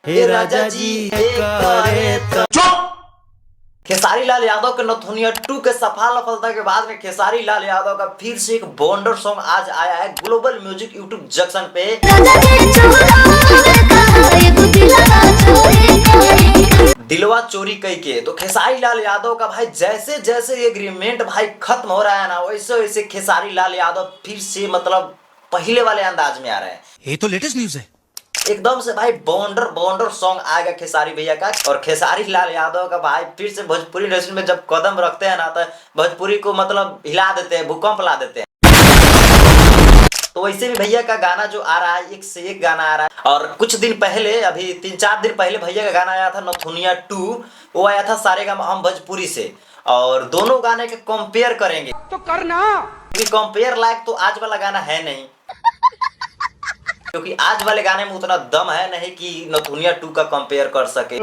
हे राजा जी करे तो खेसारी लाल यादव के नथुनिया 2 के सफल सफलता के बाद में खेसारी लाल यादव का फिर से एक बॉन्डर सॉन्ग आज आया है ग्लोबल म्यूजिक यूट्यूब जंक्शन पे। दिलवा चोरी कई के तो खेसारी लाल यादव का भाई जैसे जैसे एग्रीमेंट भाई खत्म हो रहा है ना वैसे वैसे खेसारी लाल यादव फिर से मतलब पहले वाले अंदाज में आ रहे हैं। ये तो लेटेस्ट न्यूज है। एकदम से भाई बॉन्डर बॉन्डर सॉन्ग आएगा खेसारी भैया का। और खेसारी लाल यादव का भाई फिर से भोजपुरी इंडस्ट्री में जब कदम रखते हैं ना तो भोजपुरी को मतलब हिला देते हैं, भूकंप ला देते हैं। तो वैसे भी भैया का गाना जो आ रहा है एक से एक गाना आ रहा है। और कुछ दिन पहले अभी 3-4 दिन पहले भैया का गाना आया था नथुनिया 2, वो आया था सारेगामा हम भोजपुरी से। और दोनों गाने के कंपेयर करेंगे तो करना क्योंकि कंपेयर लायक तो आज वाला गाना है नहीं, क्योंकि आज वाले गाने में उतना दम है नहीं कि नथुनिया 2 का कंपेयर कर सके।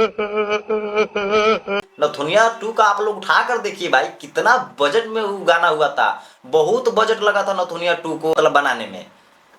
नथुनिया 2 का आप लोग उठा कर देखिए भाई कितना बजट में वो गाना हुआ था। बहुत बजट लगा था नथुनिया 2 को मतलब बनाने में।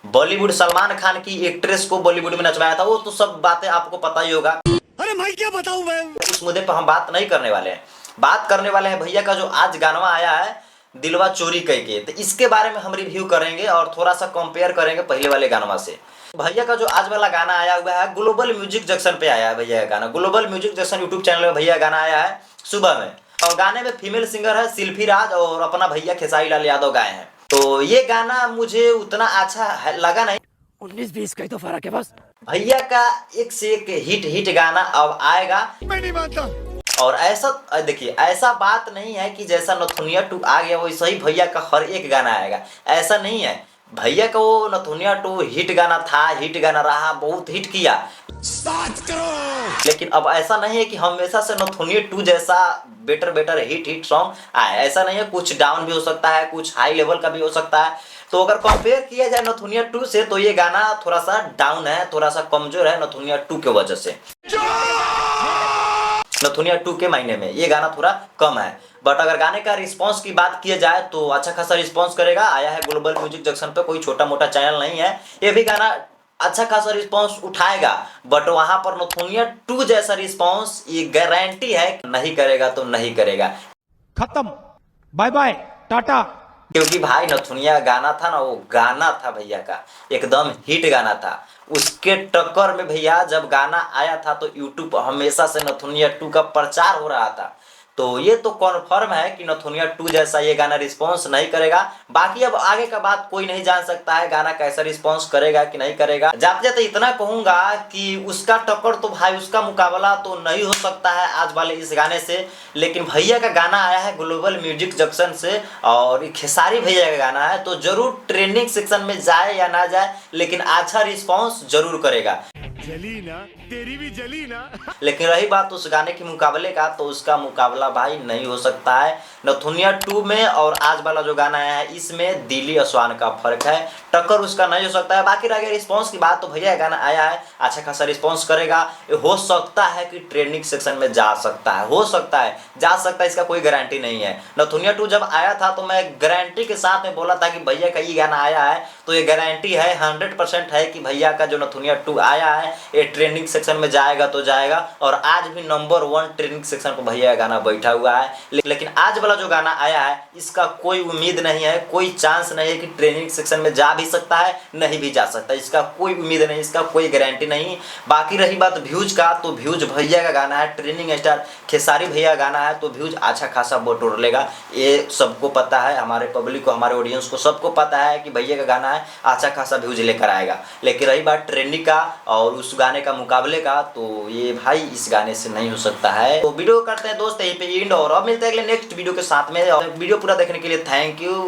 बॉलीवुड सलमान खान की एक्ट्रेस को बॉलीवुड में नचवाया था, वो तो सब बातें आपको पता ही होगा। अरे भाई क्या बताऊं मैं, उस मुद्दे पर हम बात नहीं करने वाले हैं। बात करने वाले हैं भैया का जो आज गाना आया है दिलवा चोरी कई के। तो इसके बारे में हम रिव्यू करेंगे और थोड़ा सा कंपेयर करेंगे पहले वाले गानों से। भैया का जो आज वाला गाना आया हुआ है ग्लोबल म्यूजिक जंक्शन पे आया है भैया का गाना। Global music junction YouTube channel में भैया गाना आया है सुबह में। और गाने में फीमेल सिंगर है शिल्पी राज और अपना भैया खेसारी लाल यादव गाए हैं। तो ये गाना मुझे उतना अच्छा लगा नहीं। 19-20 का ही तो फर्क है बस। भैया का एक से एक हिट गाना अब आएगा। मैं नहीं मानता। और ऐसा देखिए ऐसा बात नहीं है कि जैसा नथुनिया 2 आ गया वैसा ही भैया का हर एक गाना आएगा, ऐसा नहीं है। भैया का वो नथुनिया 2 हिट गाना था, हिट गाना रहा, बहुत हिट किया। 7 करोड़। लेकिन अब ऐसा नहीं है कि हमेशा से नथुनिया 2 जैसा बेटर हिट सॉन्ग आए, ऐसा नहीं है। कुछ डाउन भी हो सकता है, कुछ हाई लेवल का भी हो सकता है। तो अगर कंपेयर किया जाए नथुनिया 2 से तो ये गाना थोड़ा सा डाउन है, थोड़ा सा कमजोर है नथुनिया 2 के वजह से। नथुनिया 2 के महीने में ये गाना थोड़ा कम है। बट अगर गाने का रिस्पांस की बात किया जाए तो अच्छा खासा रिस्पांस करेगा। आया है ग्लोबल म्यूजिक जंक्शन पे, कोई छोटा मोटा चैनल नहीं है। ये भी गाना अच्छा खासा रिस्पांस उठाएगा। बट वहां पर नथुनिया 2 जैसा रिस्पांस ये गारंटी है नहीं करेगा तो नहीं करेगा। खत्म, बाय बाय, टाटा। क्योंकि भाई नथुनिया गाना था ना, वो गाना था भैया का एकदम हिट गाना था। उसके टक्कर में भैया जब गाना आया था तो यूट्यूब हमेशा से नथुनिया 2 का प्रचार हो रहा था। तो ये तो कॉन्फर्म है कि नथुनिया 2 जैसा ये गाना रिस्पांस नहीं करेगा। बाकी अब आगे का बात कोई नहीं जान सकता है, गाना कैसा रिस्पांस करेगा कि नहीं करेगा। जाते जाते इतना कहूंगा कि उसका टक्कर तो भाई उसका मुकाबला तो नहीं हो सकता है आज वाले इस गाने से। लेकिन भैया का गाना आया है ग्लोबल म्यूजिक जंक्शन से और खेसारी भैया का गाना है, तो जरूर ट्रेंडिंग सेक्शन में जाए या ना जाए लेकिन अच्छा रिस्पांस जरूर करेगा। जली ना, तेरी भी जली ना। लेकिन रही बात उस गाने के मुकाबले का, तो उसका मुकाबला भाई नहीं हो सकता है। नथुनिया 2 में और आज वाला जो गाना आया है इसमें दिल्ली आसमान का फर्क है, टक्कर उसका नहीं हो सकता है। बाकी रह गया रिस्पांस की बात, तो भैया गाना आया है अच्छा खासा रिस्पांस करेगा। हो सकता है कि ट्रेंडिंग सेक्शन में जा सकता है, हो सकता है जा सकता है, इसका कोई गारंटी नहीं है। नथुनिया 2 जब आया था तो मैं गारंटी के साथ में बोला था कि भैया का ये गाना आया है तो ये गारंटी है 100% है कि भैया का जो नथुनिया 2 आया है ये ट्रेंडिंग सेक्शन में जाएगा तो जाएगा। और आज भी नंबर 1 ट्रेंडिंग सेक्शन पर भैया का गाना बैठा हुआ है। लेकिन आज वाला जो गाना आया है इसका कोई उम्मीद नहीं है, कोई चांस नहीं है कि ट्रेंडिंग सेक्शन में जा भी सकता है नहीं भी जा सकता, इसका कोई उम्मीद नहीं, इसका कोई गारंटी नहीं। बाकी रही बात व्यूज का, तो व्यूज भैया का गाना है, ट्रेंडिंग स्टार खेसारी भैया गाना है तो व्यूज अच्छा खासा बटोर लेगा। ये सबको पता है, हमारे पब्लिक को, हमारे ऑडियंस को सबको पता है कि भैया का गाना है अच्छा खासा व्यूज लेकर आएगा। लेकिन रही बात ट्रेंडिंग का और उस गाने का मुकाबले का, तो ये भाई इस गाने से नहीं हो सकता है। तो वीडियो करते हैं दोस्त यहीं पे एंड, और अब मिलते हैं अगले नेक्स्ट वीडियो के साथ में। और वीडियो पूरा देखने के लिए थैंक यू।